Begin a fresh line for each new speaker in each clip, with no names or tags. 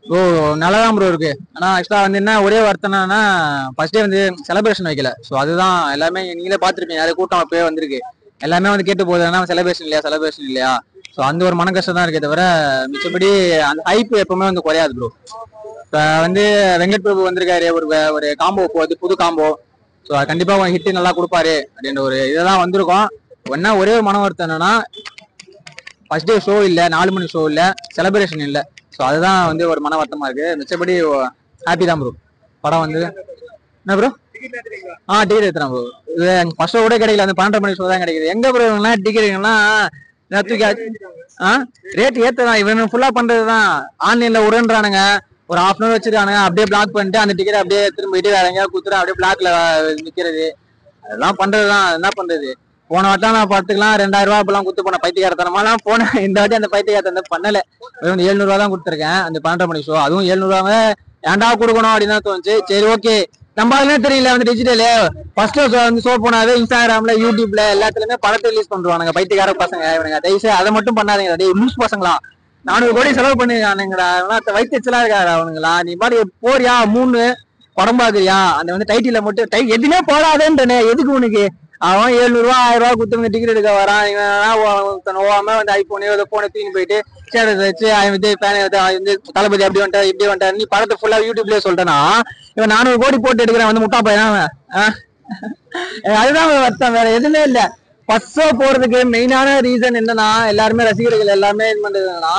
Bro நல்லா தான் bro இருக்கு. ஆனா ஆக்சுவலா வந்து என்ன ஒரே வருத்தம்னா ஃபர்ஸ்ட் டே வந்து செலிப்ரேஷன் வைக்கல. ஸோ அதுதான் எல்லாமே நீங்களே பார்த்துருப்பீங்க, நிறைய கூட்டம் அப்பயே வந்திருக்கு. எல்லாமே வந்து கேட்டு போகுதுன்னா செலிப்ரேஷன் இல்லையா. ஸோ அந்த ஒரு மன கஷ்டம் தான் இருக்கே தவிர மிச்சபடி அந்த ஹைப் எப்பவுமே வந்து குறையாது ப்ரோ. இப்போ வந்து வெங்கட் பிரபு வந்திருக்காரு, ஒரு காம்போ போகுது, புது காம்போ. ஸோ கண்டிப்பா ஹிட் நல்லா கொடுப்பாரு அப்படின்ற ஒரு இதெல்லாம் வந்திருக்கோம். ஒன்னா ஒரே ஒரு மன வருத்தம் என்னன்னா ஃபர்ஸ்ட் டே ஷோ இல்ல, 4 மணி ஷோ இல்ல, செலிப்ரேஷன் இல்ல. ஸோ அதுதான் வந்து ஒரு மன வருத்தமா இருக்கு. மிச்சபடி ஹாப்பி தான் ப்ரோ. படம் வந்து என்ன ப்ரோ? டிக்கெட் எடுத்துறேன் ப்ரோ. இது ஃபர்ஸ்ட் ஷோ கூட கிடைக்கல, அந்த 12 மணி ஷோ தான் கிடைக்குது. எங்க ப்ரோ டிக்கெட்னா ரேட் ஏத்ததான் இவன் ஃபுல்லா பண்றதுதான். ஆன்லைன்ல உருன்றானுங்க, ஒரு ஹாஃப் அன் அவர் வச்சிருக்கானுங்க, அப்படியே பிளாக் பண்ணிட்டு அந்த டிக்கெட் அப்படியே திரும்பிட்டு வேற எங்கேயாவது குத்துறேன், அப்படியே பிளாக்ல நிக்கிறது. அதெல்லாம் பண்றதுதான், என்ன பண்றது. போன வாட்டம் நான் படத்துக்குலாம் 2000 ரூபாய் அப்பெல்லாம் குத்து போன பைத்தியக்காரத்தனமாலாம் போனேன். இந்த வாட்டி அந்த பைத்தியக்காரத்தனம் பண்ணல. வெறும் 700 ரூபா தான் கொடுத்துருக்கேன் அந்த 12 மணி ஷோ. அதுவும் 700 ரூபாவே ஏன்டா கொடுக்கணும் அப்படின்னு தான் தோணுச்சு. சரி ஓகே, நம்ம அதுல தெரியல வந்து டிஜிட்டலு ஃபர்ஸ்ட் வந்து ஷோ போனாவே இன்ஸ்டாகிராம்ல யூடியூப்ல எல்லாத்துலயுமே படத்தை ரிலீஸ் பண்றானுங்க பைத்தியக்கார பசங்க. இவனுங்க தயவுசெய்து அதை மட்டும் பண்ணாதீங்க. டேய் லூஸ் பசங்களா, 400 கோடி செலவு பண்ணிருக்கானுங்கடா, வயிற்றுச்சலா இருக்காரு அவனுங்களா. நீ பாரு போறியா 3 படம் பாக்குறியா, அந்த வந்து டைட்டில மட்டும் எதுவுமே போடாதேன்றனே, எதுக்கு உனக்கு? அவன் 700 ரூபா 1000 ரூபா கொடுத்து டிக்கெட் எடுக்க வரான். இவன் ஓவாம வந்து ஐபோனே போனை தூக்கி போயிட்டு ஸ்டேட்டஸ் வச்சு அவன் வந்து தளபதி அப்படி வந்துட்டா இப்படி வந்துட்டா. நீ படத்தை ஃபுல்லா யூடியூப்லயே சொல்லிட்டேன்னா இவன் 400 கோடி போட்டு எடுக்கிறேன் வந்து முட்டா பையன். அதுதான் வருத்தம், வேற எதுவுமே இல்ல. ஃபர்ஸ்ட் ஷோ போறதுக்கு மெயினான ரீசன் என்னன்னா, எல்லாருமே ரசிகர்கள் எல்லாமே இது பண்றதுன்னா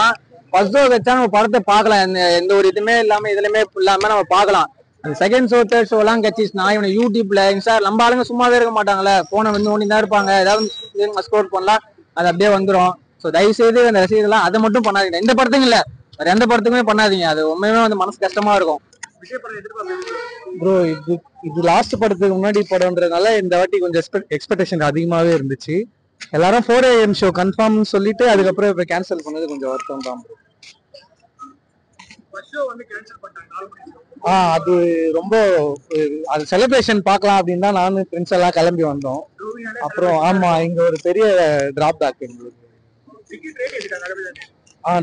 ஃபர்ஸ்ட் ஷோ வச்சா நம்ம படத்தை பார்க்கலாம். எந்த ஒரு இதுவுமே இல்லாம இதுலயுமே இல்லாம நம்ம பார்க்கலாம். அந்த செகண்ட் ஷோ தேர்ட் ஷோ எல்லாம் கட்சிச்சுனா இவனை யூடியூப்ல இன்ஸ்டா நம்ம ஆளுங்க சும்மாவே இருக்க மாட்டாங்களே, போனை வந்து ஓடி தான் இருப்பாங்க. ஏதாவது ஸ்கோர் பண்ணலாம், அது அப்படியே வந்துடும். ஸோ தயவு செய்து அந்த ரசிகர்கள்லாம் அதை மட்டும் பண்ணாதீங்க. எந்த படத்துக்கும் இல்ல, வேற எந்த படத்துக்குமே பண்ணாதீங்க. அது உண்மையுமே வந்து மனசு கஷ்டமா இருக்கும்.
ப்ரோ இது லாஸ்ட் படத்துக்கு முன்னாடி படம்ன்றதுனால இந்த வாட்டி கொஞ்சம் எக்ஸ்பெக்டேஷன் அதிகமாவே இருந்துச்சு. எல்லாரும் 4 AM ஷோ கன்ஃபார்ம் சொல்லிட்டு அதுக்கப்புறம் இப்ப கேன்சல் பண்ணது கொஞ்சம் வருத்தம் தான் ப்ரோ. அது ரொம்ப அது செலிப்ரேஷன் பார்க்கலாம் அப்படின்னு தான் நானும் ஃப்ரெண்ட்ஸ் எல்லாம் கிளம்பி வந்தோம். அப்புறம் ஆமா, இங்க ஒரு பெரிய டிராப் பேக் எங்களுக்கு.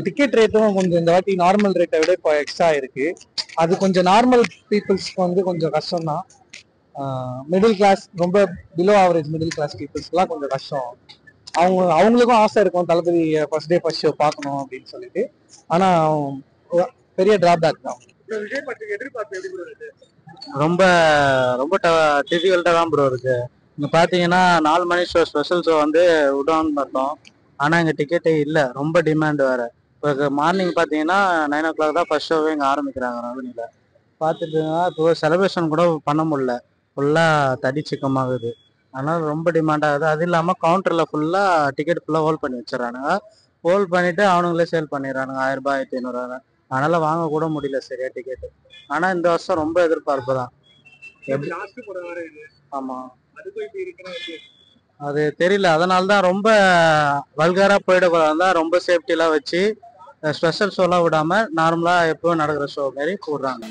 டிக்கெட் ரேட்டும் கொஞ்சம் இந்த வாட்டி நார்மல் ரேட்டை விட இப்போ எக்ஸ்ட்ரா இருக்கு. அது கொஞ்சம் நார்மல் பீப்புள்ஸ்க்கு வந்து கொஞ்சம் கஷ்டம் தான். மிடில் கிளாஸ், ரொம்ப பிலோ ஆவரேஜ் மிடில் கிளாஸ் பீப்புள்ஸ்க்குலாம் கொஞ்சம் கஷ்டம். அவங்களுக்கும் ஆசை இருக்கும் தளபதி ஃபர்ஸ்ட் டே ஃபர்ஸ்ட் ஷோ பார்க்கணும் அப்படின்னு சொல்லிட்டு. ஆனா பெரிய டிராபேக் தான்.
ரொம்ப ரொம்ப டிஃபிகல்ட்டா தான் ப்ரோ இருக்கு. இங்க பாத்தீங்கன்னா 4 மணி ஷோ ஸ்பெஷல் ஷோ வந்து விடுவான்னு பார்த்தோம். ஆனா இங்க டிக்கெட்டே இல்ல, ரொம்ப டிமாண்ட் வேற. இப்போ மார்னிங் பாத்தீங்கன்னா 9 o'clock தான் ஃபர்ஸ்ட் ஷோவே இங்க ஆரம்பிக்கிறாங்க ரவனில. பார்த்துட்டுன்னா இப்போ செலிப்ரேஷன் கூட பண்ண முடியல, ஃபுல்லா தடி சிக்கமாகுது. அதனால ரொம்ப டிமாண்ட் ஆகுது. அது இல்லாம கவுண்டர்ல ஃபுல்லா டிக்கெட் ஃபுல்லா ஹோல்ட் பண்ணி வச்சிடறானுங்க. ஹோல்ட் பண்ணிட்டு அவனுங்களே சேல் பண்ணிடுறானுங்க 1000 ரூபாய் 1500. அதனால வாங்க கூட முடியல சரியா டிக்கெட். ஆனா இந்த வருஷம் ரொம்ப எதிர்பார்ப்பு தான். ஆமா, அது தெரியல. அதனாலதான் ரொம்ப வல்கரா போயிடக்கூடாது, ரொம்ப சேஃப்டிலாம் வச்சு ஸ்பெஷல் ஷோலாம் விடாம நார்மலா எப்பவும் நடக்கிற ஷோ மாதிரி போடுறாங்க.